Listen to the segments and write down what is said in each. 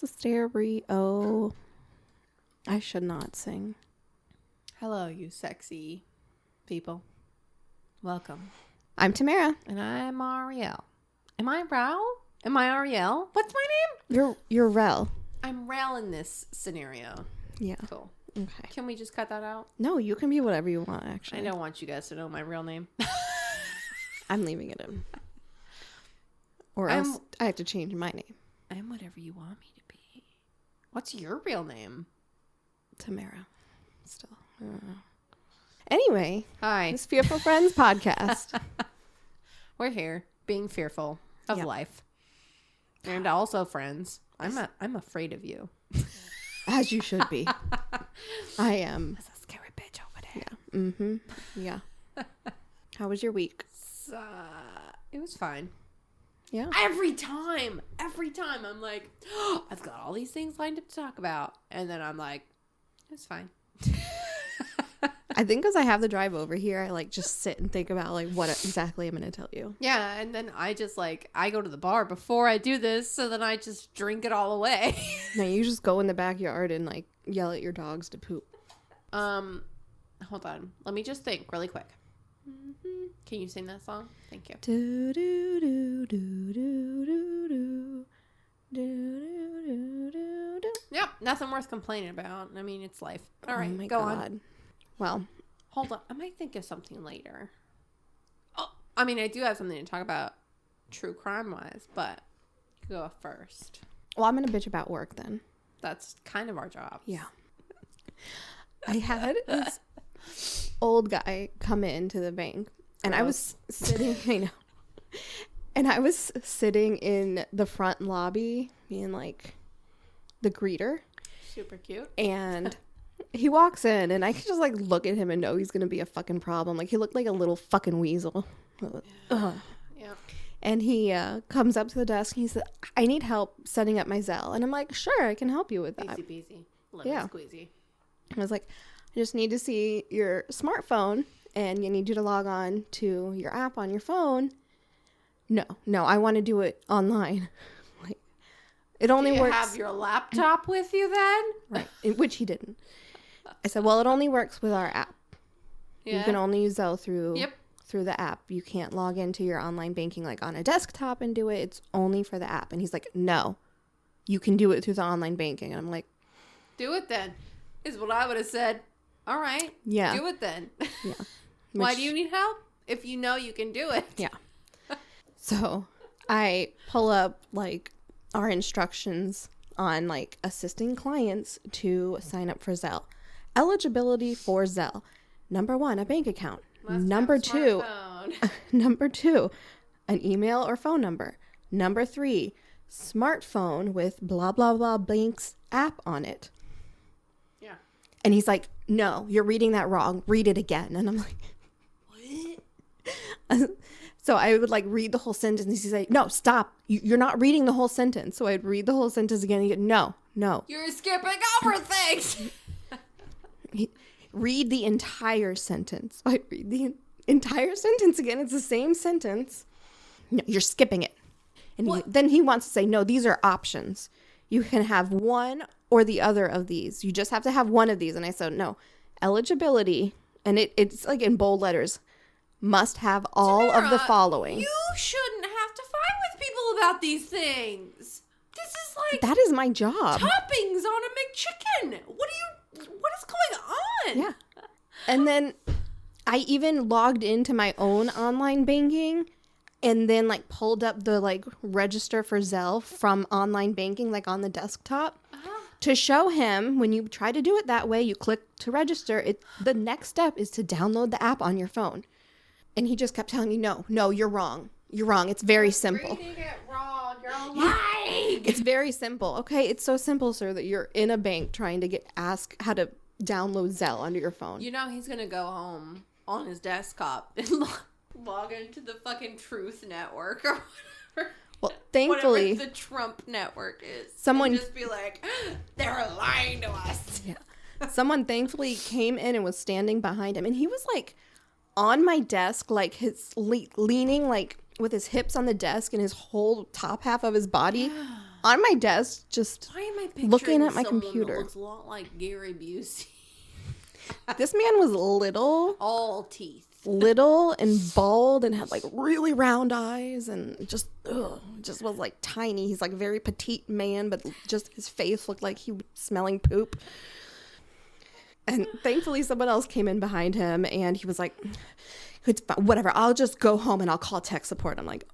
stereo. I should not sing. Hello, you sexy people. Welcome. I'm Tamara. And I'm Ariel. Am I Rell? Am I Ariel? What's my name? You're Rell. I'm Rell in this scenario. Yeah. Cool. Okay. Can we just cut that out? No, you can be whatever you want, actually. I don't want you guys to know my real name. I'm leaving it in. Or else I have to change my name. I'm whatever you want me to be. What's your real name? Tamara. Still. I don't know. Anyway. Hi. This Fearful Friends podcast. We're here being fearful of life. And also friends. I'm afraid of you. As you should be. I am. That's a scary bitch over there. Yeah. Mm-hmm. Yeah. How was your week? It was fine. Yeah. Every time I'm like, oh, I've got all these things lined up to talk about. And then I'm like, it's fine. I think because I have the drive over here, I like just sit and think about like what exactly I'm going to tell you. Yeah. And then I just like, I go to the bar before I do this. So then I just drink it all away. No, you just go in the backyard and like yell at your dogs to poop. Hold on. Let me just think really quick. Mm-hmm. Can you sing that song? Thank you. Do, do, do, do, do, do, do. Do, do, do, do, do. Yep. Nothing worth complaining about. I mean, it's life. All right. Oh my go God. on. Well, hold on. I might think of something later. Oh, I mean, I do have something to talk about true crime wise, but you go first. well, I'm going to bitch about work then. That's kind of our job. Yeah. I had this old guy come into the bank and I was sitting, I know. And I was sitting in the front lobby being like the greeter. Super cute. And he walks in and I can just like look at him and know he's going to be a fucking problem. Like he looked like a little fucking weasel. Yeah. And he comes up to the desk and he said, I need help setting up my Zelle. And I'm like, sure, I can help you with that. Easy peasy. Lemon squeezy. I was like, I just need to see your smartphone and you need you to log on to your app on your phone. No, I want to do it online. Like, it only works. Do you have your laptop with you then? Right, which he didn't. I said, well, it only works with our app. Yeah. You can only use Zelle through the app. You can't log into your online banking like on a desktop and do it. It's only for the app. And he's like, no, you can do it through the online banking. And I'm like, do it then, is what I would have said. All right. Yeah. Do it then. Yeah. Why do you need help? If you know you can do it. Yeah. So I pull up like our instructions on like assisting clients to sign up for Zelle. Eligibility for Zelle. Number 1, a bank account. Number 2, an email or phone number. Number 3, smartphone with blah, blah, blah bank's app on it. Yeah. And he's like, no, you're reading that wrong. Read it again. And I'm like, what? So I would like read the whole sentence and he'd say, no, stop. You're not reading the whole sentence. So I'd read the whole sentence again and he'd go, no. You're skipping over things. Read the entire sentence. So I'd read the entire sentence again. It's the same sentence. No, you're skipping it. And then he wants to say, no, these are options. You can have one or the other of these. You just have to have one of these. And I said, no, eligibility. And it's like in bold letters. Must have all Tamara, of the following. You shouldn't have to fight with people about these things. This is like that is my job. Toppings on a McChicken. What is going on? Yeah. And then I even logged into my own online banking and then like pulled up the like register for Zelle from online banking like on the desktop to show him when you try to do it that way, you click to register. The next step is to download the app on your phone. And he just kept telling me, no, you're wrong. You're wrong. It's very simple. Reading it wrong. You're lying. It's very simple. Okay, it's so simple, sir, that you're in a bank trying to ask how to download Zelle onto your phone. You know he's going to go home on his desktop and log into the fucking Truth Network or whatever. Well, thankfully, whatever the Trump network is. Someone and just be like, they're lying to us. Yeah. Someone thankfully came in and was standing behind him. And he was like on my desk, like his leaning like with his hips on the desk and his whole top half of his body on my desk, just Why am I picturing looking at my someone computer. that looks a lot like Gary Busey? This man was little. All teeth. Little and bald and had like really round eyes and just was like tiny. He's like a very petite man, but just his face looked like he was smelling poop. And thankfully someone else came in behind him and he was like, it's fine, whatever, I'll just go home and I'll call tech support. I'm like,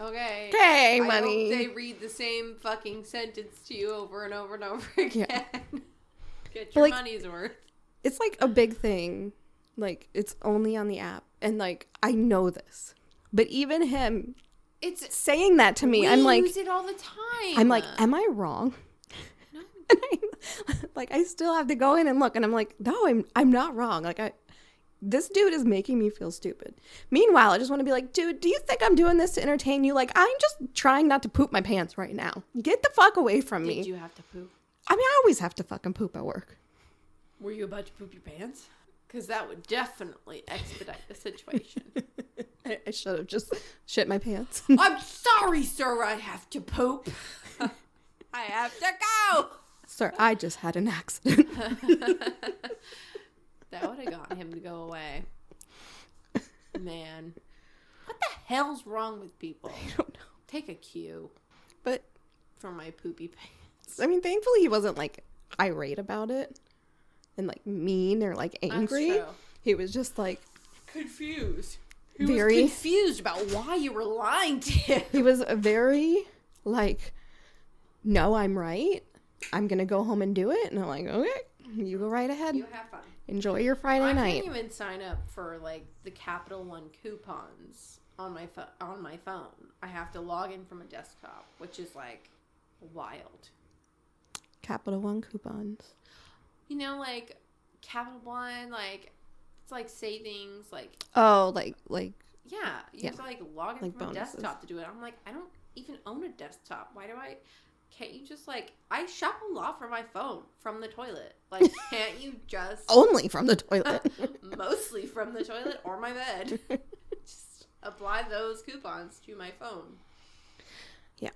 okay, money. I hope they read the same fucking sentence to you over and over and over again. Yeah. Get your like, money's worth. It's like a big thing. Like, it's only on the app. And, like, I know this. But even him saying that to me, I'm like... We use it all the time. I'm like, am I wrong? No. And I still have to go in and look. And I'm like, no, I'm not wrong. Like, this dude is making me feel stupid. Meanwhile, I just want to be like, dude, do you think I'm doing this to entertain you? Like, I'm just trying not to poop my pants right now. Get the fuck away from me. Did you have to poop? I mean, I always have to fucking poop at work. Were you about to poop your pants? Because that would definitely expedite the situation. I should have just shit my pants. I'm sorry, sir. I have to poop. I have to go. Sir, I just had an accident. That would have gotten him to go away. Man. What the hell's wrong with people? I don't know. Take a cue. But from my poopy pants. I mean, thankfully he wasn't like irate about it. And like mean or like angry. That's true. He was just like confused. He was confused about why you were lying to him. He was very like, no, I'm right. I'm gonna go home and do it. And I'm like, okay, you go right ahead. You have fun. Enjoy your Friday night. I can't even sign up for like the Capital One coupons on my phone. I have to log in from a desktop, which is like wild. Capital One coupons. You know, like Capital One, like it's like savings, like yeah, you have to like log in like from bonuses. a desktop to do it. I'm like, I don't even own a desktop. Why do I? Can't you just like I shop a lot from my phone from the toilet? Like, can't you just only from the toilet? Mostly from the toilet or my bed. Just apply those coupons to my phone. Yeah.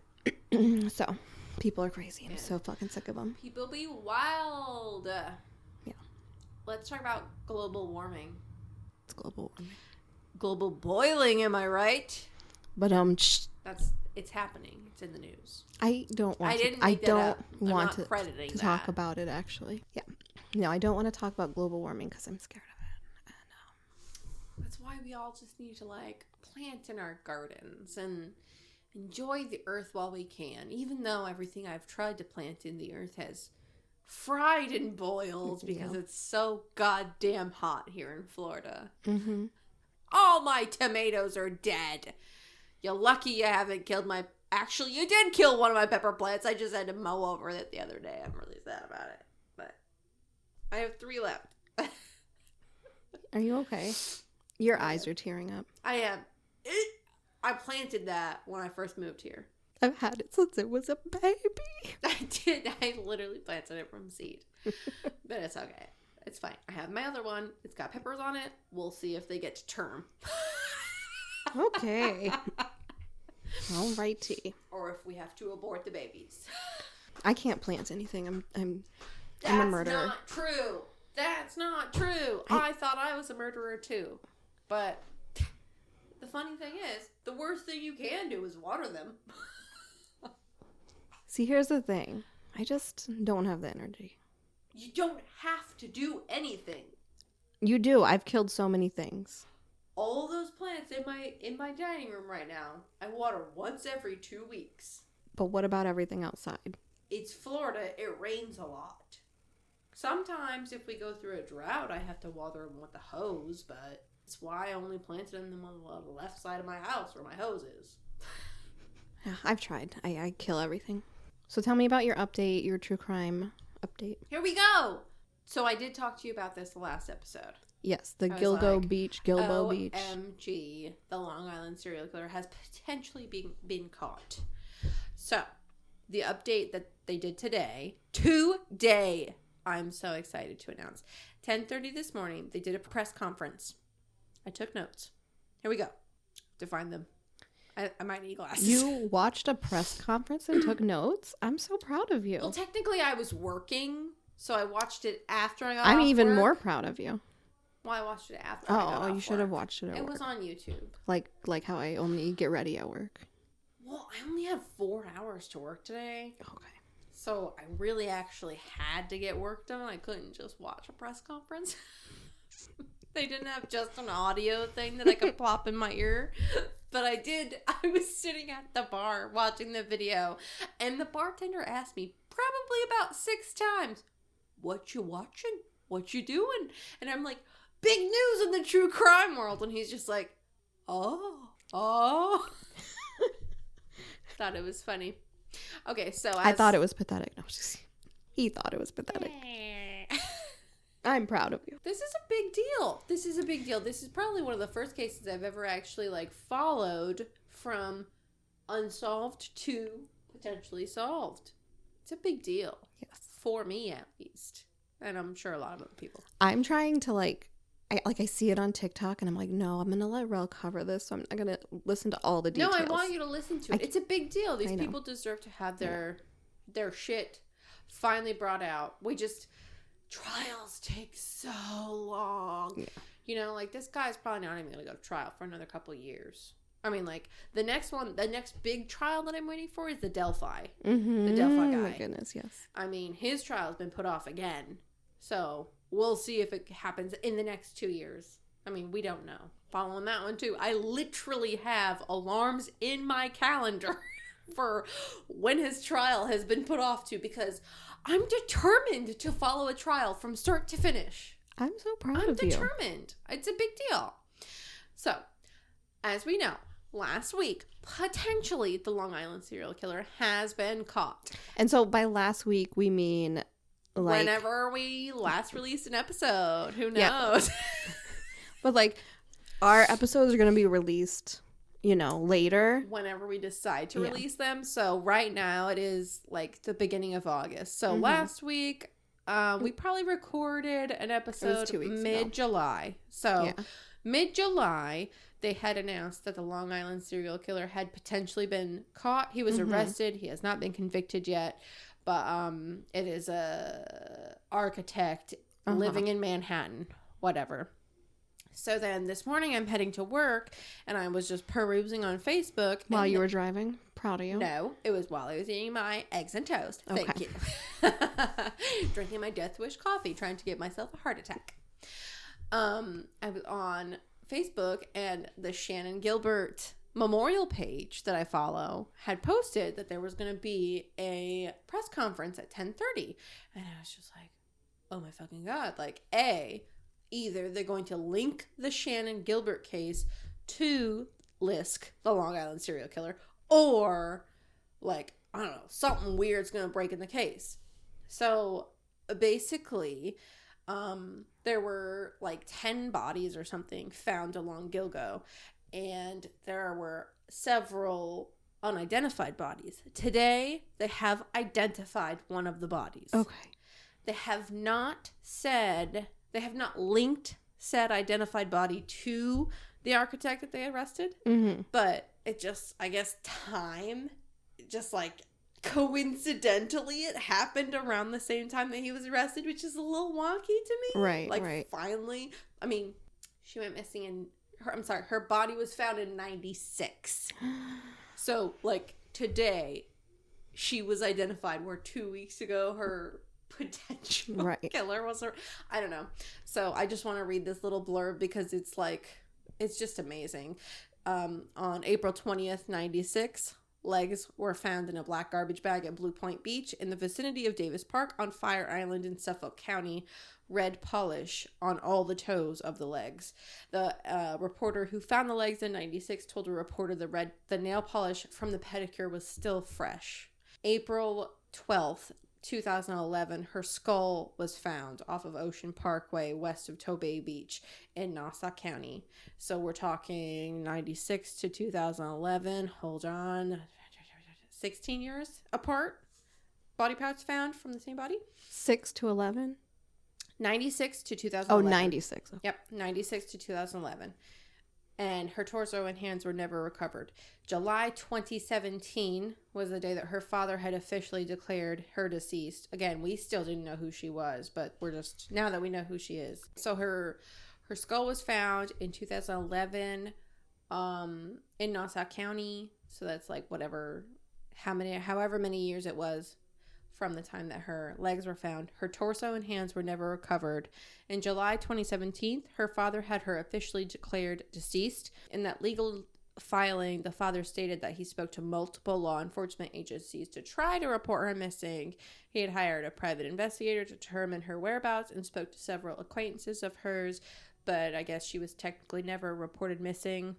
So. People are crazy. I'm so fucking sick of them. People be wild. Yeah. Let's talk about global warming. It's global warming. Global boiling, am I right? But it's happening. It's in the news. I don't want to talk about it actually. Yeah. No, I don't want to talk about global warming because I'm scared of it. And, that's why we all just need to like plant in our gardens and enjoy the earth while we can, even though everything I've tried to plant in the earth has fried and boiled because it's so goddamn hot here in Florida. Mm-hmm. All my tomatoes are dead. You're lucky you haven't killed my... Actually, you did kill one of my pepper plants. I just had to mow over it the other day. I'm really sad about it. But I have 3 left. Are you okay? Your eyes are tearing up. I am. I planted that when I first moved here. I've had it since it was a baby. I did. I literally planted it from seed. But it's okay. It's fine. I have my other one. It's got peppers on it. We'll see if they get to term. Okay. All righty. Or if we have to abort the babies. I can't plant anything. I'm a murderer. That's not true. That's not true. I thought I was a murderer too. But the funny thing is, the worst thing you can do is water them. See, here's the thing. I just don't have the energy. You don't have to do anything. You do. I've killed so many things. All those plants in my dining room right now, I water once every 2 weeks. But what about everything outside? It's Florida. It rains a lot. Sometimes if we go through a drought, I have to water them with a hose, but that's why I only planted them on the left side of my house where my hose is. Yeah, I've tried. I kill everything. So tell me about your update, your true crime update. Here we go. So I did talk to you about this the last episode. Yes, the Gilbo Beach. OMG, the Long Island serial killer has potentially been caught. So, the update that they did today, I'm so excited to announce. 10:30 this morning, they did a press conference. I took notes. Here we go. To find them. I might need glasses. You watched a press conference and took notes? I'm so proud of you. Well, technically I was working, so I watched it after I got I'm off even work. more proud of you. Well, I watched it after I got off you should have work. watched it at It work. was on YouTube. Like how I only get ready at work. Well, I only have 4 hours to work today. Okay. So I really actually had to get work done. I couldn't just watch a press conference. They didn't have just an audio thing that I could plop in my ear. But I did. I was sitting at the bar watching the video. And the bartender asked me probably about 6 times, "What you watching? What you doing?" And I'm like, "Big news in the true crime world." And he's just like, oh. Thought it was funny. Okay, so I thought it was pathetic. No, he thought it was pathetic. I'm proud of you. This is a big deal. This is probably one of the first cases I've ever actually followed from unsolved to potentially solved. It's a big deal. Yes. For me, at least. And I'm sure a lot of other people. I'm trying to I see it on TikTok and I'm like, no, I'm going to let Rell cover this. So I'm not going to listen to all the details. No, I want you to listen to it. It's a big deal. These people deserve to have their shit finally brought out. Trials take so long. Yeah. You know, this guy's probably not even going to go to trial for another couple of years. I mean, the next big trial that I'm waiting for is the Delphi. Mm-hmm. The Delphi guy. Oh my goodness, yes. I mean, his trial's been put off again. So we'll see if it happens in the next 2 years. I mean, we don't know. Following that one, too. I literally have alarms in my calendar for when his trial has been put off to, because I'm determined to follow a trial from start to finish. I'm so proud of you. I'm determined. It's a big deal. So, as we know, last week, potentially the Long Island serial killer has been caught. And so by last week, we mean whenever we last released an episode. Who knows? Yeah. But our episodes are going to be released, later. Whenever we decide to release them. So right now it is the beginning of August. So last week we probably recorded an episode 2 weeks mid-July. Ago. So mid-July they had announced that the Long Island serial killer had potentially been caught. He was arrested. He has not been convicted yet. But it is a architect living in Manhattan, whatever. So then this morning I'm heading to work and I was just perusing on Facebook. While you were driving? Proud of you. No, it was while I was eating my eggs and toast. Thank you. Drinking my Death Wish coffee, trying to give myself a heart attack. I was on Facebook and the Shannon Gilbert memorial page that I follow had posted that there was going to be a press conference at 10:30. And I was just like, oh my fucking God. Either they're going to link the Shannon Gilbert case to Lisk, the Long Island serial killer, or I don't know, something weird's going to break in the case. So basically, there were 10 bodies or something found along Gilgo, and there were several unidentified bodies. Today, they have identified one of the bodies. Okay. They have not linked said identified body to the architect that they arrested. Mm-hmm. But it just, I guess, coincidentally, it happened around the same time that he was arrested, which is a little wonky to me. Right. Finally, I mean, she went missing her body was found in 96. So, today, she was identified, where 2 weeks ago, her potential killer was I don't know. So I just want to read this little blurb because it's just amazing. On April 20th, 96, legs were found in a black garbage bag at Blue Point Beach in the vicinity of Davis Park on Fire Island in Suffolk County. Red polish on all the toes of the legs. The reporter who found the legs in 96 told a reporter the nail polish from the pedicure was still fresh. April 12th, 2011, her skull was found off of Ocean Parkway west of Tobay Beach in Nassau County. So we're talking 96 to 2011. Hold on. 16 years apart. Body parts found from the same body. 6 to 11? 96 to 2011. Oh, 96. Yep, 96 to 2011. and her torso and hands were never recovered. July 2017 was the day that her father had officially declared her deceased. Again, we still didn't know who she was, but we're just, now that we know who she is. So her skull was found in 2011 in Nassau County. So that's like however many years it was from the time that her legs were found. Her torso and hands were never recovered. In July 2017, her father had her officially declared deceased. In that legal filing, the father stated that he spoke to multiple law enforcement agencies to try to report her missing. He had hired a private investigator to determine her whereabouts and spoke to several acquaintances of hers, but I guess she was technically never reported missing.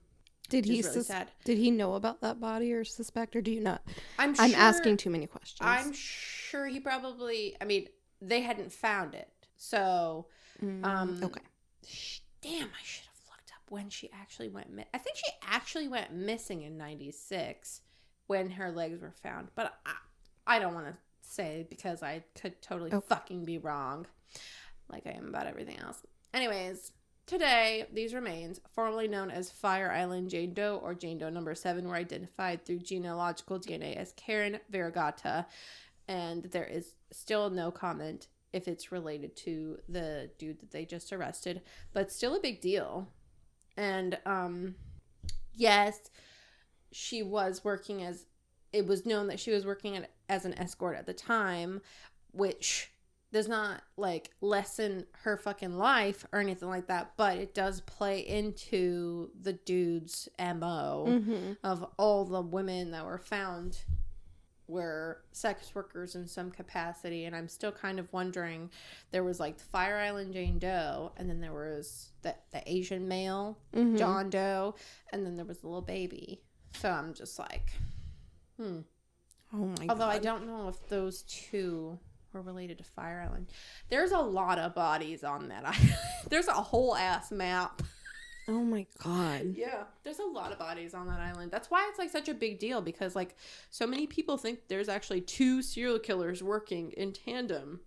Did he really sad. Did he know about that body or suspect, or do you not? I'm asking too many questions. I'm sure he probably, I mean, they hadn't found it. So, okay. Damn, I should have looked up when she actually went I think she actually went missing in 96 when her legs were found. But I don't want to say because I could totally fucking be wrong. Like I am about everything else. Anyways, today, these remains, formerly known as Fire Island Jane Doe or Jane Doe number 7, were identified through genealogical DNA as Karen Vergata, and there is still no comment if it's related to the dude that they just arrested, but still a big deal. And yes, she was working it was known that she was working as an escort at the time, which does not like lessen her fucking life or anything like that, but it does play into the dude's MO of all the women that were found were sex workers in some capacity. And I'm still kind of wondering, there was like the Fire Island Jane Doe, and then there was the Asian male, John Doe, and then there was the little baby. So I'm just like, Oh my God. Although I don't know if those two were related to Fire Island. There's a lot of bodies on that island. There's a whole ass map. Oh my God. Yeah, there's a lot of bodies on that island. That's why it's like such a big deal, because like so many people think there's actually 2 serial killers working in tandem.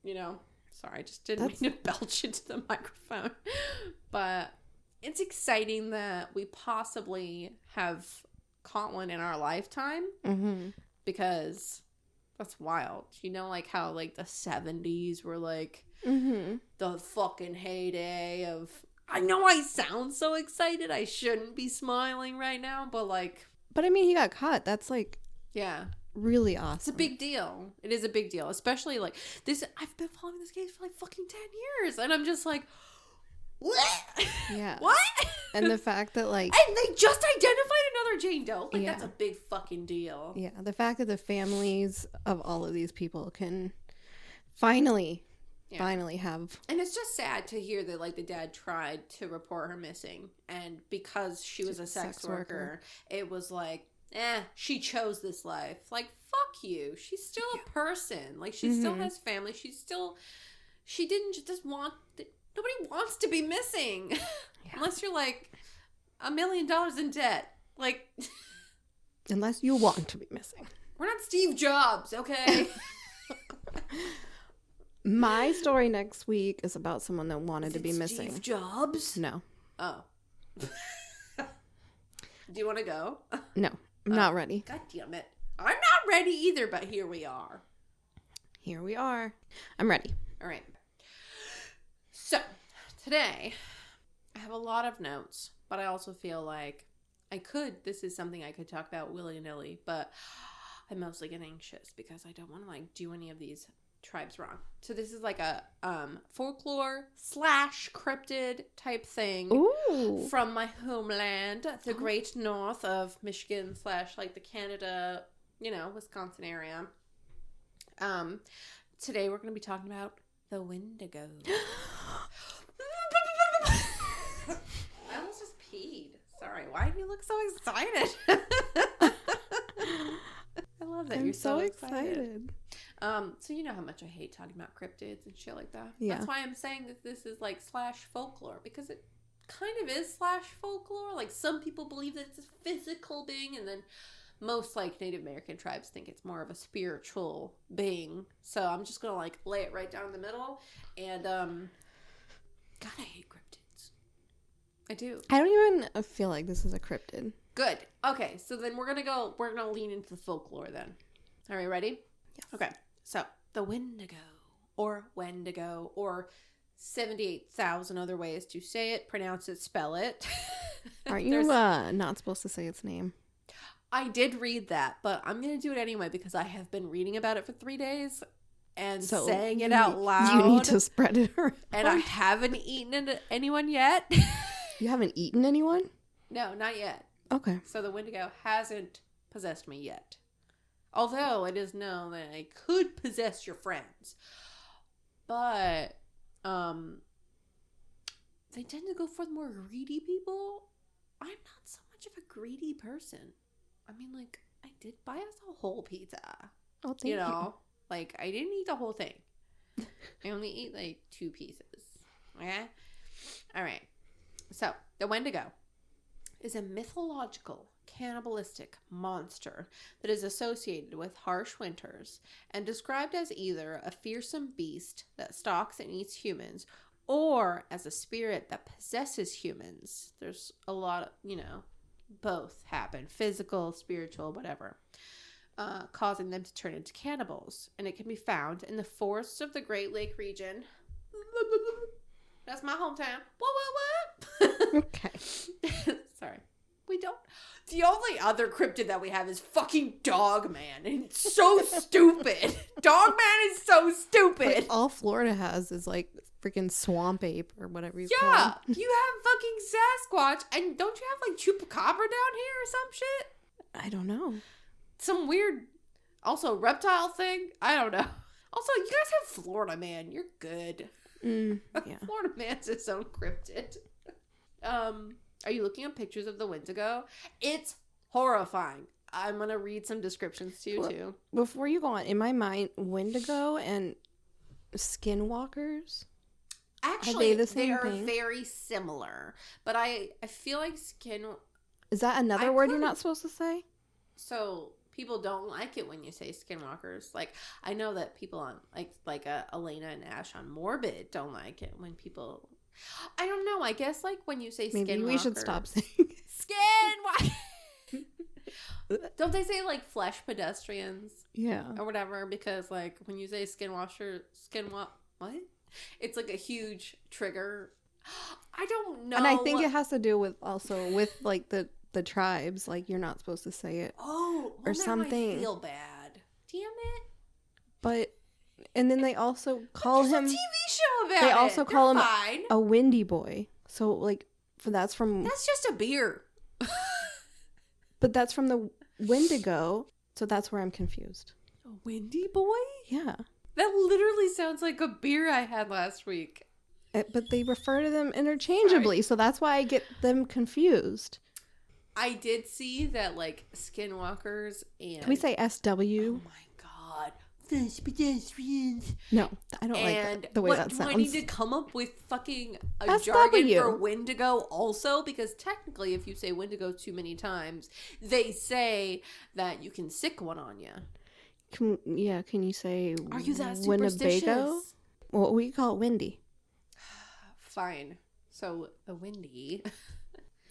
You know, sorry, I just didn't mean to belch into the microphone. But it's exciting that we possibly have caught one in our lifetime, because that's wild. You know, like how like the 70s were like the fucking heyday of, I know I sound so excited. I shouldn't be smiling right now, but like. But I mean, he got caught. That's like. Yeah. Really awesome. It's a big deal. It is a big deal. Especially like this. I've been following this case for like fucking 10 years. And I'm just like, what? Yeah. What? And the fact that like. And they just identified another Jane Doe. Like that's a big fucking deal. Yeah. The fact that the families of all of these people can finally have. And it's just sad to hear that like the dad tried to report her missing, and because she was a sex worker, it was like, she chose this life. Like, fuck you. She's still a person. Like, she still has family. She didn't just want, nobody wants to be missing. Yeah. Unless you're like $1 million in debt. Like. Unless you want to be missing. We're not Steve Jobs, okay? My story next week is about someone that wanted to be missing. Steve Jobs? No. Oh. Do you want to go? No, I'm not ready. God damn it. I'm not ready either, but here we are. Here we are. I'm ready. All right. So, today, I have a lot of notes, but I also feel like this is something I could talk about willy-nilly, but I'm mostly getting anxious because I don't want to like do any of these tribes wrong. So this is like a folklore / cryptid type thing. Ooh. From my homeland, the great north of Michigan / like the Canada, Wisconsin area. Today we're going to be talking about the Wendigo. I almost just peed. Sorry. Why do you look so excited? I love that. I'm You're so excited. So you know how much I hate talking about cryptids and shit like that. Yeah. That's why I'm saying that this is like / folklore, because it kind of is / folklore. Like some people believe that it's a physical being, and then most like Native American tribes think it's more of a spiritual being. So I'm just gonna like lay it right down the middle. And God, I hate cryptids. I do. I don't even feel like this is a cryptid. Good. Okay, so then we're gonna lean into the folklore then. All right, ready? Yes. Okay, so the Wendigo, or Wendigo, or 78,000 other ways to say it, pronounce it, spell it. Aren't you not supposed to say its name? I did read that, but I'm going to do it anyway because I have been reading about it for 3 days and saying it out loud. You need to spread it around. And I haven't eaten anyone yet. You haven't eaten anyone? No, not yet. Okay. So the Wendigo hasn't possessed me yet. Although it is known that I could possess your friends. But they tend to go for the more greedy people. I'm not so much of a greedy person. I mean, like, I did buy us a whole pizza. Oh, thank you. Like, I didn't eat the whole thing. I only ate, like, 2 pieces. Okay? All right. So, the Wendigo is a mythological, cannibalistic monster that is associated with harsh winters and described as either a fearsome beast that stalks and eats humans or as a spirit that possesses humans. There's a lot of, both happen. Physical, spiritual, whatever. Causing them to turn into cannibals. And it can be found in the forests of the Great Lake region. That's my hometown. What? Okay. Sorry. We don't. The only other cryptid that we have is fucking Dogman. And it's so stupid. Dogman is so stupid. Like, all Florida has is like freaking swamp ape or whatever you call Yeah. it. You have fucking Sasquatch. And don't you have like Chupacabra down here or some shit? I don't know. Some weird, also reptile thing. I don't know. Also, you guys have Florida Man. You're good. Yeah. Florida Man's its own cryptid. Are you looking at pictures of the Wendigo? It's horrifying. I'm gonna read some descriptions to you too. Before you go on, in my mind, Wendigo and skinwalkers. Actually, they are thing? very similar, but I feel like Is that another word you're not supposed to say? So people don't like it when you say skinwalkers. Like, I know that people on like Elena and Ash on Morbid don't like it when people. I don't know. I guess like when you say skinwalker. Maybe we should stop saying skinwalker. Don't they say like flesh pedestrians? Yeah. Or whatever, because like when you say what? It's like a huge trigger. I don't know. And I think it has to do with also with like the tribes, like you're not supposed to say it. Oh, or something. I feel bad. Damn it. But and then they also call him a TV show about it. They also call him fine. a windy boy. So like that's just a beer. But that's from the Wendigo, so that's where I'm confused. A windy boy? Yeah. That literally sounds like a beer I had last week. But they refer to them interchangeably, so that's why I get them confused. I did see that, like, skinwalkers and... Can we say SW? Oh, my God. Flesh pedestrians. No, I don't like the way that sounds. Do I need to come up with fucking a SW. jargon for Wendigo also? Because technically, if you say Wendigo too many times, they say that you can sick one on you. Can you say Are you that Winnebago? superstitious? Well, we call it windy. Fine. So, the windy...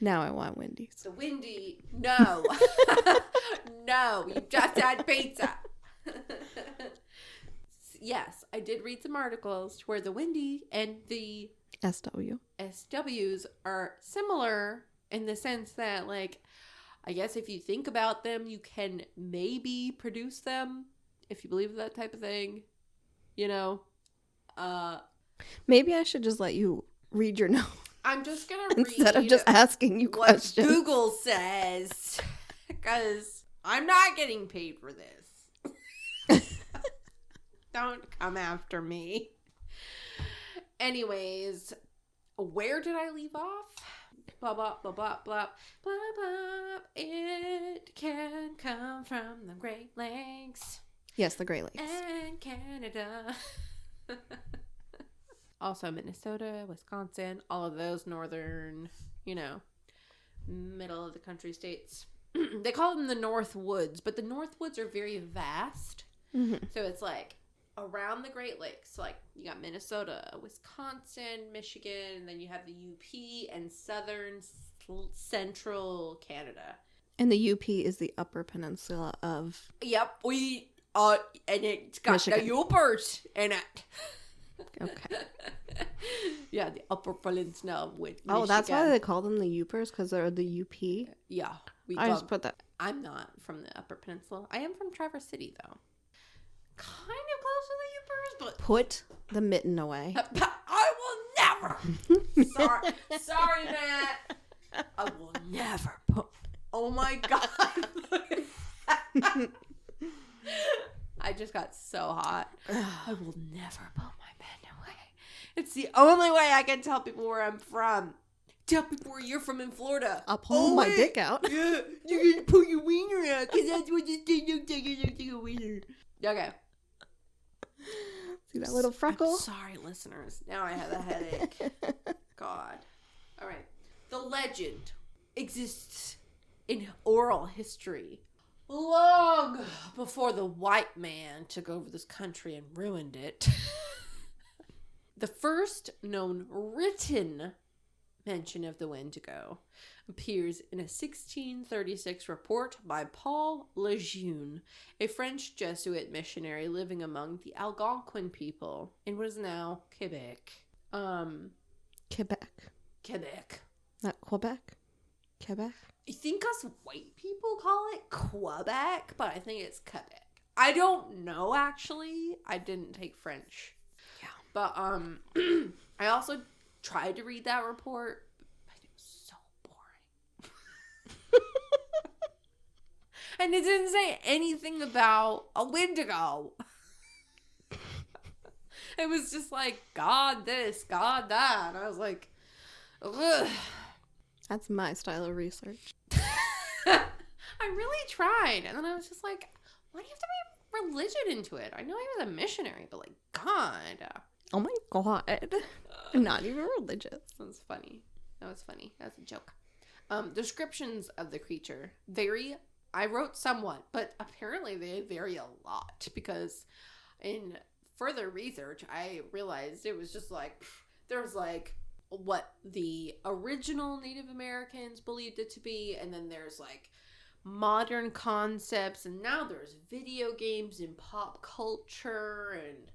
Now I want Wendy's. The windy, no. No, you just had pizza. Yes, I did read some articles where the windy and the SWs are similar in the sense that, like, I guess if you think about them, you can maybe produce them, if you believe that type of thing, Maybe I should just let you read your notes. I'm just going to read instead of just asking you questions. Google says, because I'm not getting paid for this. Don't come after me. Anyways, where did I leave off? Blah, blah, blah, blah, blah, blah, blah. It can come from the Great Lakes. Yes, the Great Lakes. And Canada. Also, Minnesota, Wisconsin, all of those northern, middle of the country states. They call them the North Woods, but the North Woods are very vast. Mm-hmm. So it's like around the Great Lakes. Like, you got Minnesota, Wisconsin, Michigan, and then you have the UP and central Canada. And the UP is the Upper Peninsula of... Yep, and it's got Michigan. the Upers in it. Okay. Yeah, the Upper Peninsula with Michigan. Oh, that's why they call them the Upers, because they're the UP? Yeah. I just put that... I'm not from the Upper Peninsula. I am from Traverse City, though. Kind of close to the Upers, but... Put the mitten away. I will never! Sorry, Matt. I will never put... Oh my God. I just got so hot. I will never pull my pen away. It's the only way I can tell people where I'm from. Tell people where you're from in Florida. I'll pull my dick out. Yeah, you're going to pull your wiener out because that's what this thing looks like. It looks like a wiener. Okay. See that little freckle? I'm sorry, listeners. Now I have a headache. God. All right. The legend exists in oral history long before the white man took over this country and ruined it. The first known written mention of the Wendigo appears in a 1636 report by Paul Lejeune, a French Jesuit missionary living among the Algonquin people in what is now Quebec. Quebec. Not Quebec? Quebec? I think us white people call it Quebec, but I think it's Quebec. I don't know, actually. I didn't take French. Yeah. But I also tried to read that report, but it was so boring. And it didn't say anything about a Wendigo. It was just like, God this, God that. And I was like, ugh. That's my style of research. I really tried. And then I was just like, why do you have to be religion into it? I know he was a missionary, but like, God. Oh my God. I'm not even religious. That was funny. That was a joke. Descriptions of the creature vary. I wrote somewhat, but apparently they vary a lot because in further research, I realized it was just like, there was like what the original Native Americans believed it to be, and then there's like modern concepts, and now there's video games and pop culture, and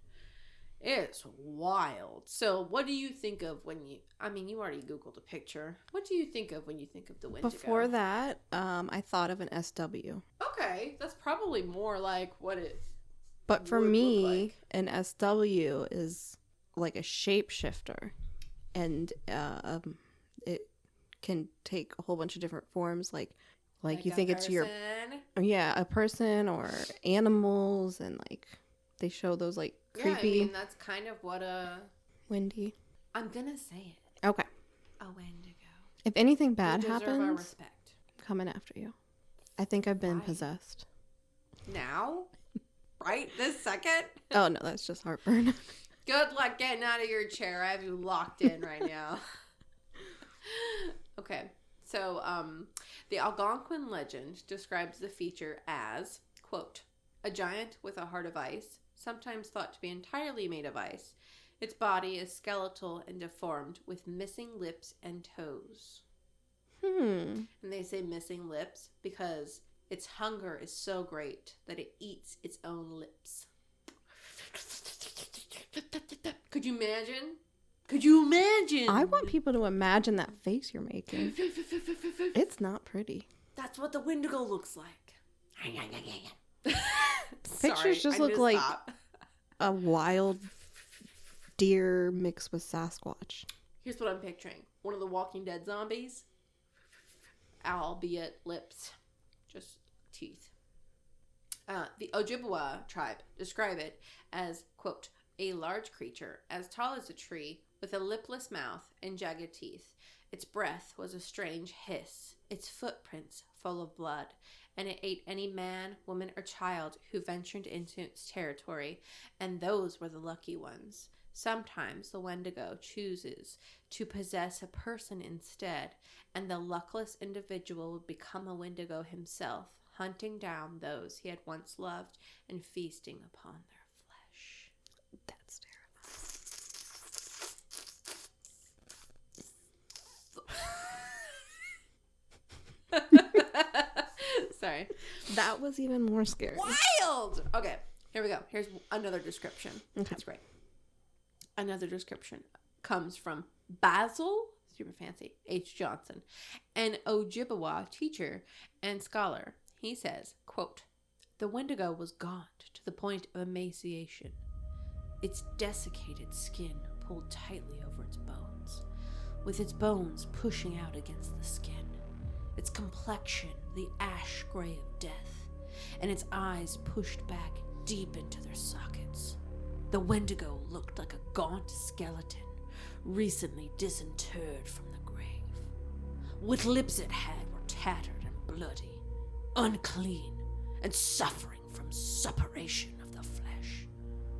it's wild. So what do you think of when you already Googled a picture. What do you think of when you think of the Wendigo? Before that, I thought of an SW. Okay, that's probably more like what it But for would me, look like. an SW is like a shapeshifter. And it can take a whole bunch of different forms. Like you think it's your... Yeah, a person or animals. And like they show those like creepy... Yeah, I mean, that's kind of what a... Wendy. I'm gonna say it. Okay. A Wendigo. If anything bad You deserve our happens, respect. I'm coming after you. I think I've been Why? possessed. Now? Right this second? Oh, no, that's just heartburn. Good luck getting out of your chair. I have you locked in right now. Okay. So, the Algonquin legend describes the feature as, quote, a giant with a heart of ice, sometimes thought to be entirely made of ice. Its body is skeletal and deformed with missing lips and toes. And they say missing lips because its hunger is so great that it eats its own lips. Could you imagine? Could you imagine? I want people to imagine that face you're making. It's not pretty. That's what the Wendigo looks like. Pictures just look like a wild deer mixed with Sasquatch. Here's what I'm picturing. One of the Walking Dead zombies. Albeit lips. Just teeth. The Ojibwa tribe describe it as, quote, a large creature as tall as a tree with a lipless mouth and jagged teeth. Its breath was a strange hiss, its footprints full of blood, and it ate any man, woman, or child who ventured into its territory, and those were the lucky ones. Sometimes the Wendigo chooses to possess a person instead, and the luckless individual would become a Wendigo himself, hunting down those he had once loved and feasting upon their flesh. That was even more scary. Wild! Okay, here we go. Here's another description. Okay. That's great. Another description comes from Basil, super fancy, H. Johnson, an Ojibwa teacher and scholar. He says, quote, "The Wendigo was gaunt to the point of emaciation. Its desiccated skin pulled tightly over its bones, with its bones pushing out against the skin. Its complexion the ash gray of death, and its eyes pushed back deep into their sockets. The Wendigo looked like a gaunt skeleton, recently disinterred from the grave. What lips it had were tattered and bloody, unclean, and suffering from suppuration of the flesh.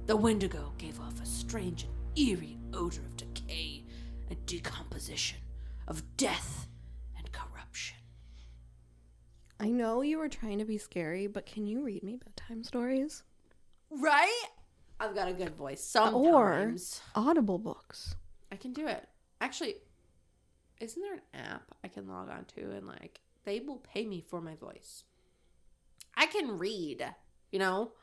The Wendigo gave off a strange and eerie odor of decay and decomposition, of death and corruption." I know you were trying to be scary, but can you read me bedtime stories? Right? I've got a good voice. Sometimes. Or Audible books. I can do it. Actually, isn't there an app I can log on to and like they will pay me for my voice? I can read, you know?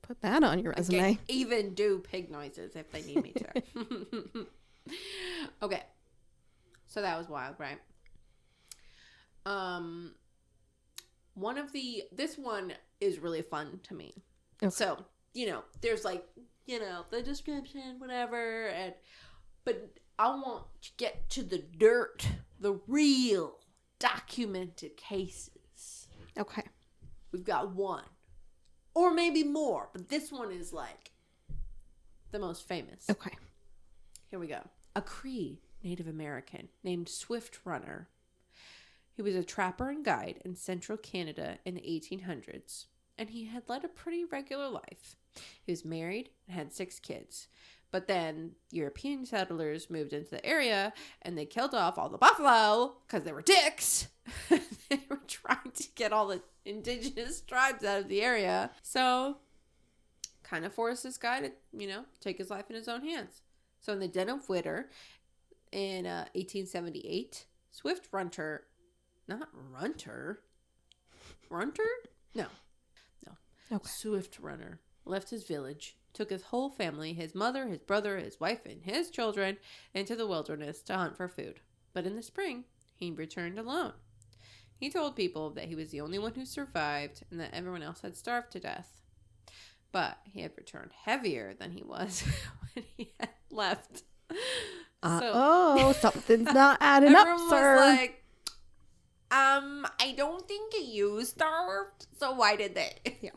Put that on your resume. I can even do pig noises if they need me to. Okay. So that was wild, right? This one is really fun to me. Okay. So, there's like, the description, whatever, but I want to get to the dirt, the real documented cases. Okay. We've got one. Or maybe more, but this one is like the most famous. Okay. Here we go. A Cree Native American named Swift Runner. He was a trapper and guide in central Canada in the 1800s, and he had led a pretty regular life. He was married and had 6 kids. But then European settlers moved into the area, and they killed off all the buffalo because they were dicks. They were trying to get all the indigenous tribes out of the area. So, kind of forced this guy to, take his life in his own hands. So, in the dead of winter in 1878, Swift Runner, not Runter. Runter? No. Okay. Swift Runner left his village, took his whole family, his mother, his brother, his wife, and his children into the wilderness to hunt for food. But in the spring, he returned alone. He told people that he was the only one who survived and that everyone else had starved to death. But he had returned heavier than he was when he had left. Something's not adding up, sir. Was like, I don't think you starved, so why did they? Yeah.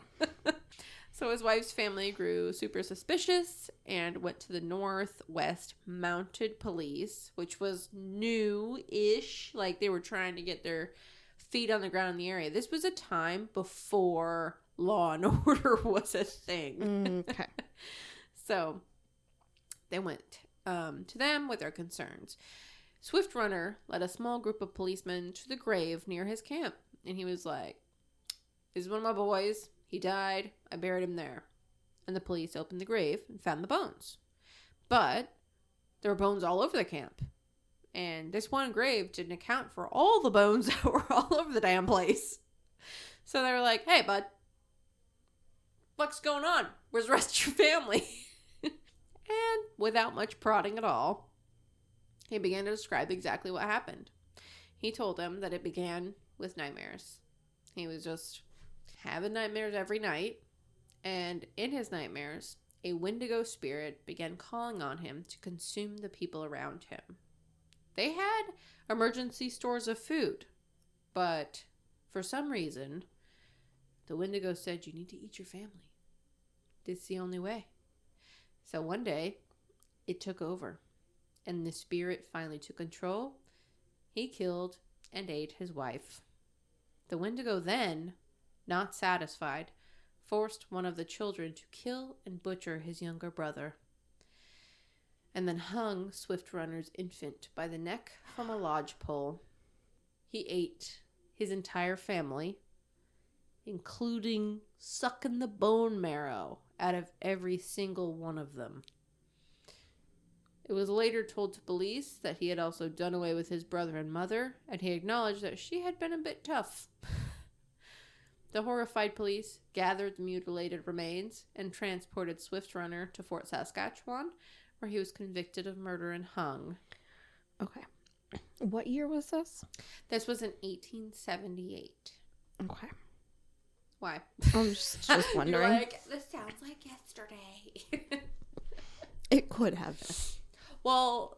So his wife's family grew super suspicious and went to the Northwest Mounted Police, which was new-ish. Like, they were trying to get their feet on the ground in the area. This was a time before law and order was a thing. Okay. So they went to them with their concerns. Swift Runner led a small group of policemen to the grave near his camp. And he was like, "This is one of my boys. He died. I buried him there." And the police opened the grave and found the bones. But there were bones all over the camp. And this one grave didn't account for all the bones that were all over the damn place. So they were like, "Hey, bud, what's going on? Where's the rest of your family?" And without much prodding at all, he began to describe exactly what happened. He told them that it began with nightmares. He was just having nightmares every night, and in his nightmares, a Wendigo spirit began calling on him to consume the people around him. They had emergency stores of food, but for some reason, the Wendigo said, "You need to eat your family. This is the only way." So one day, it took over, and the spirit finally took control. He killed and ate his wife. The Wendigo then, not satisfied, forced one of the children to kill and butcher his younger brother, and then hung Swift Runner's infant by the neck from a lodgepole. He ate his entire family, including sucking the bone marrow out of every single one of them. It was later told to police that he had also done away with his brother and mother, and he acknowledged that she had been a bit tough. The horrified police gathered the mutilated remains and transported Swift Runner to Fort Saskatchewan, where he was convicted of murder and hung. Okay. What year was this? This was in 1878. Okay. Why? I'm just wondering. You're like, this sounds like yesterday. It could have been. Well,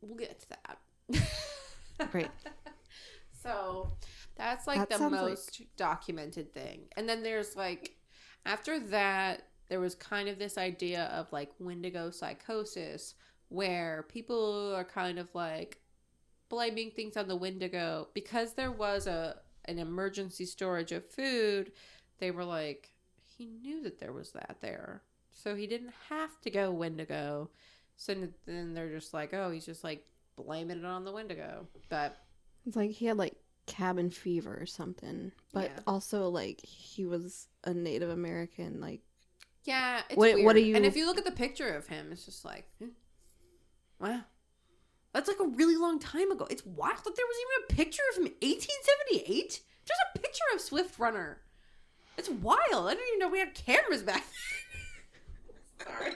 we'll get to that. Great. So, that's like the most documented thing. And then there's like, after that, there was kind of this idea of like Wendigo psychosis, where people are kind of like blaming things on the Wendigo because there was an emergency storage of food. They were like, he knew that there was that there, so he didn't have to go Wendigo. So then they're just like, oh, he's just like blaming it on the Wendigo. But it's like he had like cabin fever or something, but also like he was a Native American. Like, yeah, it's weird. What do you? And if you look at the picture of him, it's just like, wow, that's like a really long time ago. It's wild that there was even a picture of him in 1878. There's a picture of Swift Runner. It's wild. I didn't even know we had cameras back then. Sorry.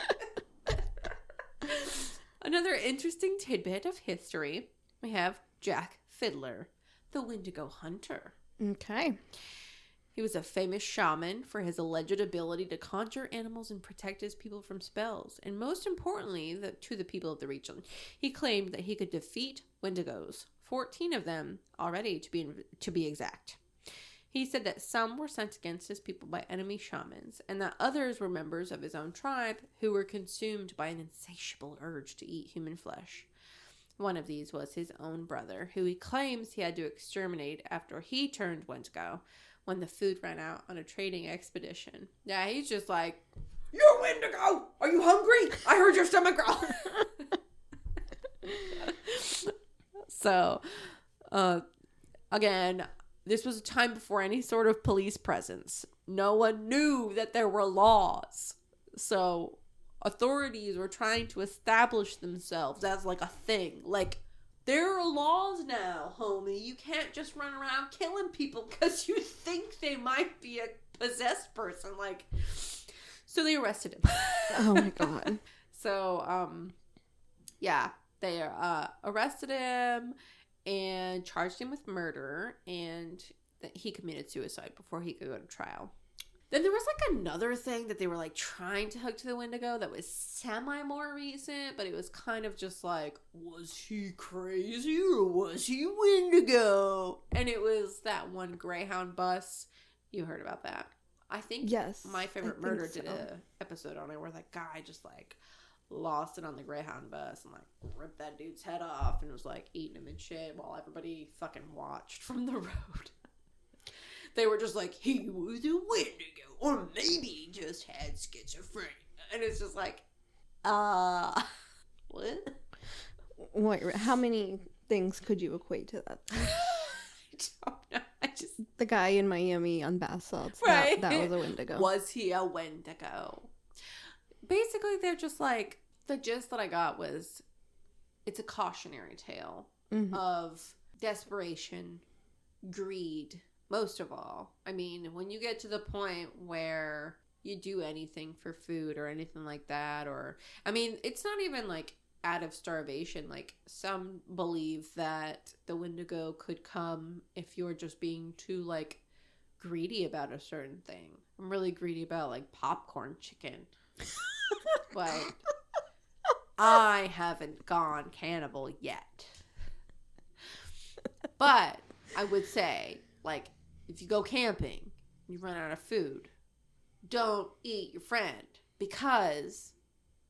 Another interesting tidbit of history. We have Jack Fiddler, the Wendigo hunter. Okay. He was a famous shaman for his alleged ability to conjure animals and protect his people from spells. And most importantly, to the people of the region, he claimed that he could defeat Wendigos, 14 of them already to be exact. He said that some were sent against his people by enemy shamans, and that others were members of his own tribe who were consumed by an insatiable urge to eat human flesh. One of these was his own brother, who he claims he had to exterminate after he turned Wendigo when the food ran out on a trading expedition. Yeah, he's just like, "You're Wendigo! Are you hungry? I heard your stomach growl." So, again, this was a time before any sort of police presence. No one knew that there were laws. So, authorities were trying to establish themselves as like a thing. Like, there are laws now, homie. You can't just run around killing people because you think they might be a possessed person. Like, so they arrested him. Oh my God. So, yeah, they arrested him and charged him with murder, and he committed suicide before he could go to trial. Then there was like another thing that they were like trying to hook to the Wendigo that was semi more recent, but it was kind of just like, was he crazy or was he Wendigo? And it was that one Greyhound bus. You heard about that? I think yes, My Favorite Murder did a episode on it where that guy just like lost it on the Greyhound bus and like ripped that dude's head off and was like eating him and shit while everybody fucking watched from the road. They were just like, he was a Wendigo, or maybe he just had schizophrenia. And it's just like, what? Wait, how many things could you equate to that? I don't know. The guy in Miami on bath salts. Right. That was a Wendigo. Was he a Wendigo? Basically, they're just like, the gist that I got was, it's a cautionary tale of desperation, greed, most of all. I mean, when you get to the point where you do anything for food or anything like that, or, I mean, it's not even like out of starvation. Like, some believe that the Wendigo could come if you're just being too, like, greedy about a certain thing. I'm really greedy about, like, popcorn chicken. But I haven't gone cannibal yet. But I would say, like, if you go camping, you run out of food, don't eat your friend. Because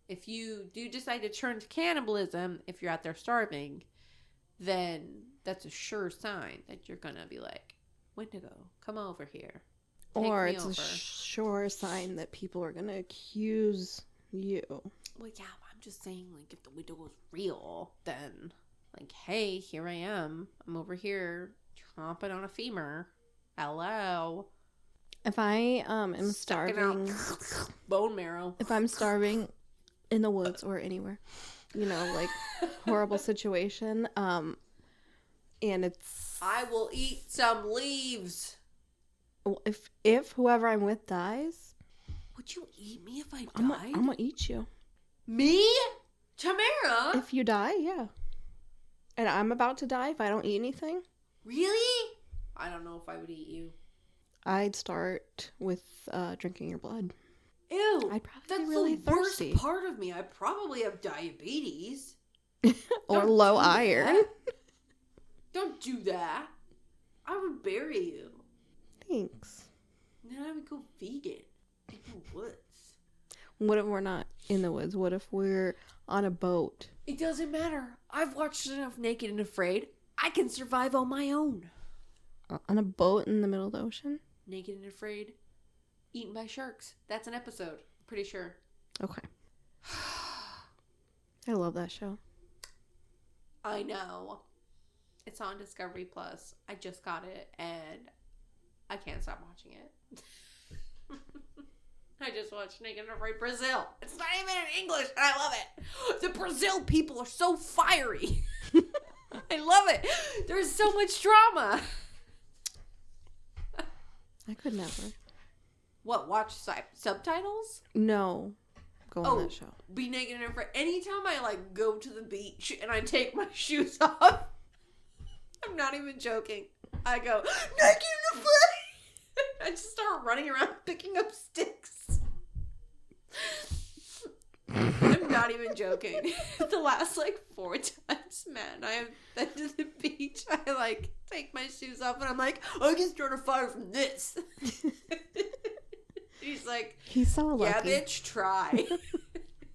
if you do decide to turn to cannibalism, if you're out there starving, then that's a sure sign that you're going to be like, Wendigo, come over here. Or it's a sure sign that people are going to accuse you. Well, yeah, I'm just saying, like, if the Wendigo is real, then, like, hey, here I am. I'm over here chomping on a femur. Hello. If I am starving, bone marrow. If I'm starving in the woods or anywhere, like horrible situation. And it's I will eat some leaves. if whoever I'm with dies, Would you eat me if I died? I'm gonna eat you. Me? Tamara? If you die, yeah. And I'm about to die if I don't eat anything. Really? I don't know if I would eat you. I'd start with drinking your blood. Ew. I'd probably That's be really the thirsty. worst part of me. I probably have diabetes. Or Don't low do iron. that. Don't do that. I would bury you. Thanks. Then I would go vegan in the woods. What if we're not in the woods? What if we're on a boat? It doesn't matter. I've watched enough Naked and Afraid. I can survive on my own. On a boat in the middle of the ocean? Naked and Afraid. Eaten by sharks. That's an episode. Pretty sure. Okay. I love that show. I know. It's on Discovery Plus. I just got it and I can't stop watching it. I just watched Naked and Afraid Brazil. It's not even in English and I love it. The Brazil people are so fiery. I love it. There's so much drama. I could never. What, watch subtitles? No. Go on that show. Be naked and afraid. Anytime I go to the beach and I take my shoes off, I'm not even joking. I go, naked and afraid. I just start running around picking up sticks. I'm not even joking. The last 4 times, Matt and I have been to the beach, I take my shoes off and I'm like, I can start a fire from this. He's like, he's so lucky. Yeah, bitch, try.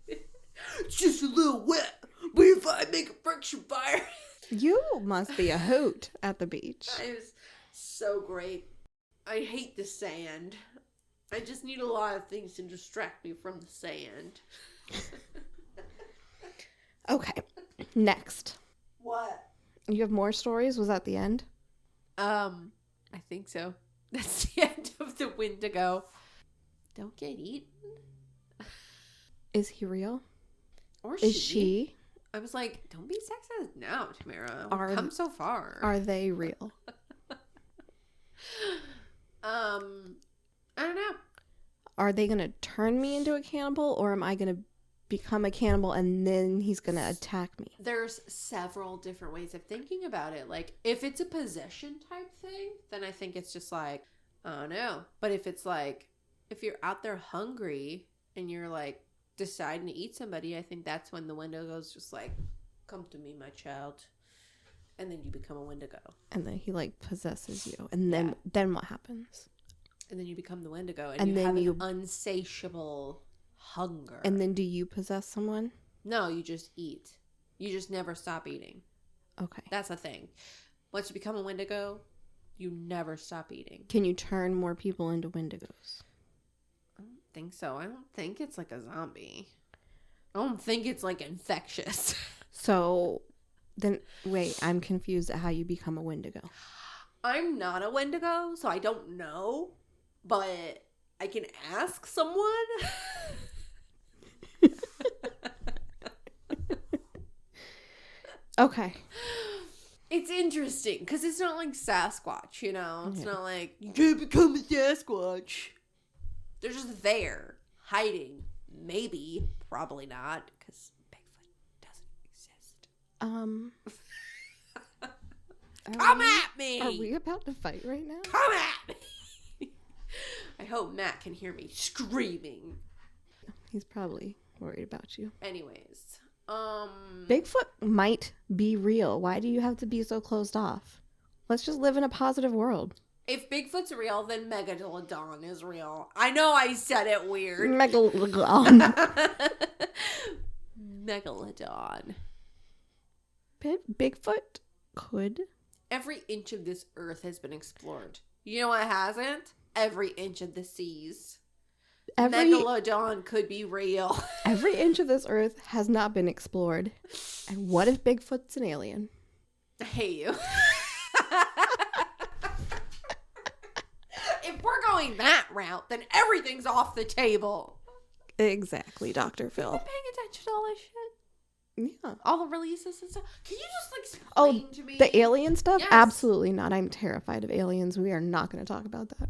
It's just a little wet, but if I make a friction fire. You must be a hoot at the beach. It was so great. I hate the sand. I just need a lot of things to distract me from the sand. Okay, next. What? You have more stories? Was that the end? I think so. That's the end of the Wendigo. Don't get eaten. Is he real? Or is she? I was like, don't be sexist now, Tamara. We've come so far. Are they real? I don't know. Are they going to turn me into a cannibal, or am I going to become a cannibal and then he's going to attack me? There's several different ways of thinking about it. If it's a possession type thing, then I think it's just I don't know. But if it's if you're out there hungry and you're deciding to eat somebody, I think that's when the Wendigo's just come to me, my child. And then you become a Wendigo. And then he possesses you. And then what happens? And then you become the Wendigo, and you have an unsatiable hunger. And then do you possess someone? No, you just eat. You just never stop eating. Okay. That's the thing. Once you become a Wendigo, you never stop eating. Can you turn more people into Wendigos? I don't think so. I don't think it's like a zombie. I don't think it's infectious. So then, wait, I'm confused at how you become a Wendigo. I'm not a Wendigo, so I don't know. But I can ask someone. Okay. It's interesting because it's not like Sasquatch, It's not like you can't become a Sasquatch. They're just there, hiding. Maybe, probably not, because Bigfoot doesn't exist. Come at me! Are we about to fight right now? Come at me! I hope Matt can hear me screaming. He's probably worried about you. Anyways, Bigfoot might be real. Why do you have to be so closed off? Let's just live in a positive world. If Bigfoot's real, then Megalodon is real. I know I said it weird. Megalodon. Megalodon. Bigfoot could. Every inch of this earth has been explored. You know what hasn't? Every inch of the seas. Megalodon could be real. Every inch of this earth has not been explored. And what if Bigfoot's an alien? I hate you. If we're going that route, then everything's off the table. Exactly, Dr. Phil. Are you paying attention to all this shit? Yeah. All the releases and stuff. Can you just explain to me? The alien stuff? Yes. Absolutely not. I'm terrified of aliens. We are not going to talk about that.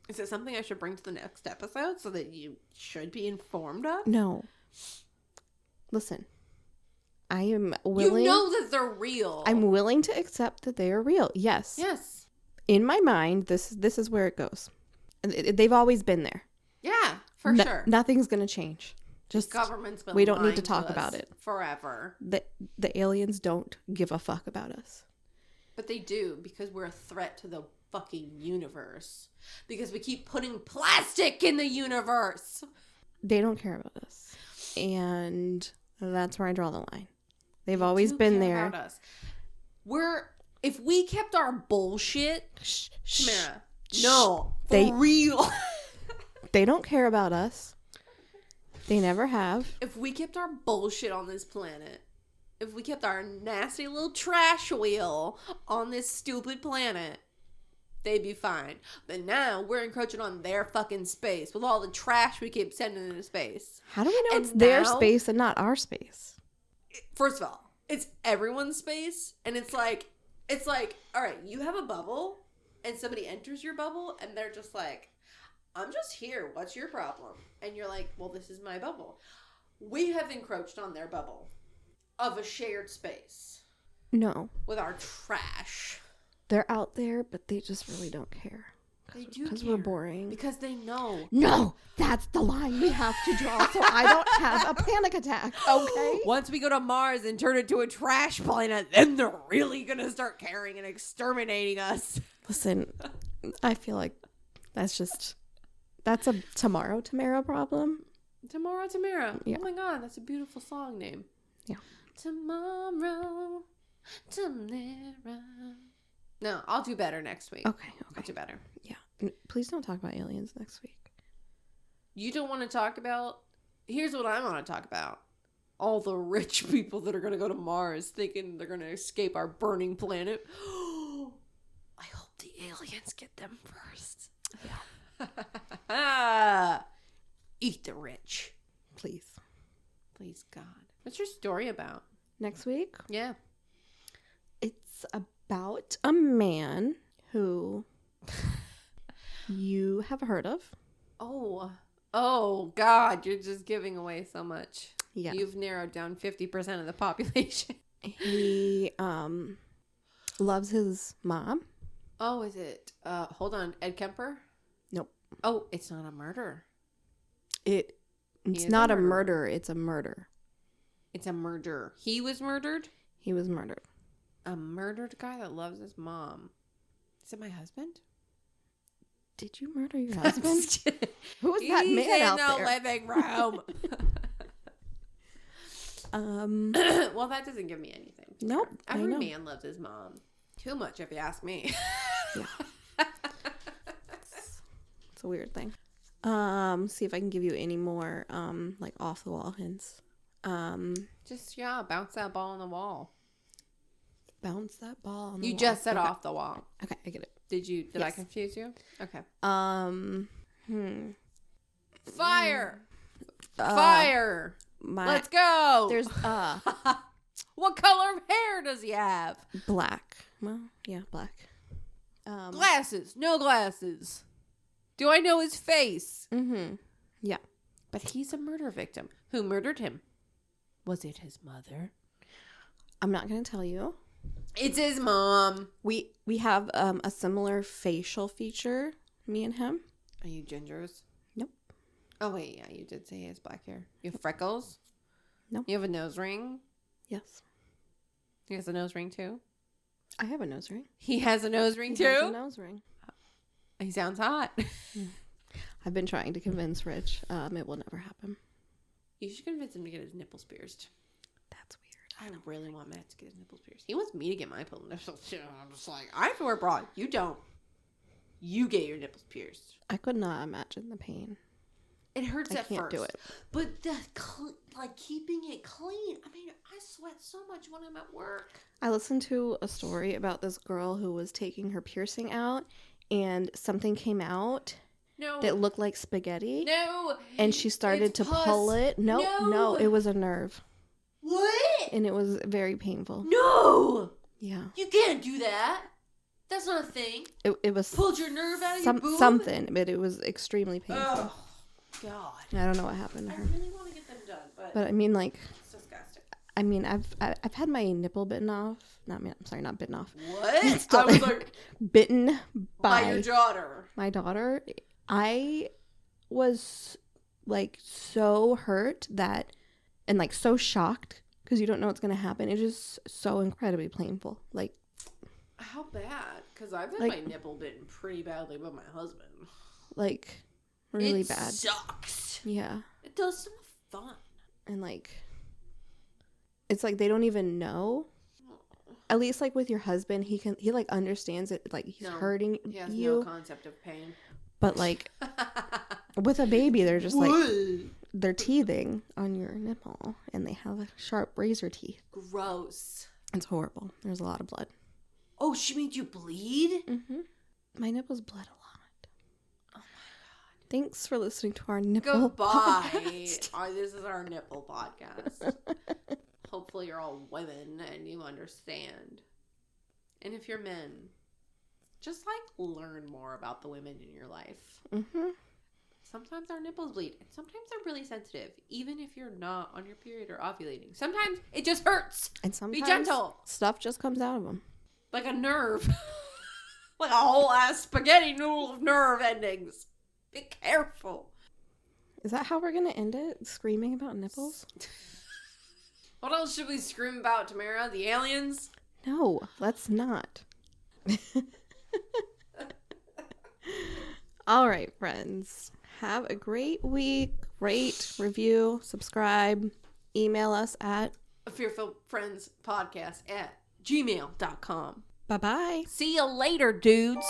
Is it something I should bring to the next episode so that you should be informed of? No. Listen. I am willing. You know that they're real. I'm willing to accept that they are real. Yes. Yes. In my mind, this is where it goes. They've always been there. Yeah, for sure. Nothing's going to change. Just government's been we don't need lying to talk us about it forever. The aliens don't give a fuck about us. But they do, because we're a threat to the fucking universe. Because we keep putting plastic in the universe. They don't care about us. And that's where I draw the line. They've always been there. About us. If we kept our bullshit, Tamara, no, for real. They don't care about us. They never have. If we kept our bullshit on this planet, if we kept our nasty little trash wheel on this stupid planet, they'd be fine. But now we're encroaching on their fucking space with all the trash we keep sending into space. How do we know it's their space and not our space? First of all, it's everyone's space, and it's like, all right, you have a bubble, and somebody enters your bubble, and they're just like, I'm just here. What's your problem? And you're like, well, this is my bubble. We have encroached on their bubble of a shared space. No. With our trash. They're out there, but they just really don't care. They do because we're boring. Because they know. No, that's the line we have to draw so I don't have a panic attack, okay? Once we go to Mars and turn it to a trash planet, then they're really going to start caring and exterminating us. Listen, I feel like that's a Tamara problem. Tamara. Yeah. Oh my God, that's a beautiful song name. Yeah. Tomorrow, Tamara. No, I'll do better next week. Okay. I'll do better. Yeah. Please don't talk about aliens next week. You don't want to talk about... Here's what I want to talk about. All the rich people that are going to go to Mars thinking they're going to escape our burning planet. I hope the aliens get them first. Yeah. Eat the rich. Please. Please, God. What's your story about? Next week? Yeah. It's about a man who you have heard of. Oh, God. You're just giving away so much. Yeah. You've narrowed down 50% of the population. He loves his mom. Oh, is it? Hold on. Ed Kemper? Nope. Oh, it's not a murder. It's not a murder. It's a murder. It's a murder. He was murdered? He was murdered. A murdered guy that loves his mom. Is it my husband? Did you murder your husband? Who was that man out there? He's in the living room. Well, that doesn't give me anything. Nope. Every man loves his mom. Too much, if you ask me. Yeah. It's a weird thing. See if I can give you any more like off the wall hints. Just bounce that ball on the wall. Bounce that ball on the wall. You just said off the wall. Okay, I get it. Did I confuse you? Okay. Fire! Fire! Let's go! There's What color of hair does he have? Black. Well, yeah, black. Glasses. No glasses. Do I know his face? Mm-hmm. Yeah. But he's a murder victim. Who murdered him? Was it his mother? I'm not going to tell you. It's his mom. We have a similar facial feature, me and him. Are you gingers? Nope. Oh, wait. Yeah, you did say he has black hair. You have freckles? No. You have a nose ring? Yes. He has a nose ring, too? I have a nose ring. He has a nose ring, too? He has a nose ring. He sounds hot. I've been trying to convince Rich. It will never happen. You should convince him to get his nipples pierced. That's weird. I really want Matt to get his nipples pierced. He wants me to get my nipples pierced. I'm just like, I have to wear a bra. You don't. You get your nipples pierced. I could not imagine the pain. It hurts at first. I can't do it. But keeping it clean. I mean, I sweat so much when I'm at work. I listened to a story about this girl who was taking her piercing out, and something came out that looked like spaghetti. No. And she started to pull it. No, it was a nerve. What? And it was very painful. No! Yeah. You can't do that. That's not a thing. It was... Pulled your nerve out of your boob? Something, but it was extremely painful. Oh, God. I don't know what happened to her. I really want to get them done, but I mean, like... It's disgusting. I mean, I've had my nipple bitten off. Not bitten off. What? Still, I was like... bitten by your daughter. My daughter. I was, like, so hurt that... And, like, so shocked because you don't know what's going to happen. It's just so incredibly painful. Like... How bad? Because I've had my nipple bitten pretty badly by my husband. Like, really bad. It sucks. Yeah. It does some fun. And, like, it's like they don't even know. At least, like, with your husband, he like, understands it. Like, he's hurting he has you. no concept of pain. But, like, with a baby, they're just, like, they're teething on your nipple. And they have sharp razor teeth. Gross. It's horrible. There's a lot of blood. Oh, she made you bleed? Mm-hmm. My nipples bled a lot. Oh, my God. Thanks for listening to our nipple Goodbye. podcast. This is our nipple podcast. Hopefully you're all women and you understand. And if you're men, just, like, learn more about the women in your life. Mm-hmm. Sometimes our nipples bleed. And sometimes they're really sensitive. Even if you're not on your period or ovulating. Sometimes it just hurts. And sometimes be gentle. Stuff just comes out of them. Like a nerve. Like a whole ass spaghetti noodle of nerve endings. Be careful. Is that how we're going to end it? Screaming about nipples? What else should we scream about, Tamara? The aliens? No, let's not. All right, friends. Have a great week. Rate, review, subscribe. Email us at Fearfulfriendspodcast at gmail.com. Bye-bye. See you later, dudes.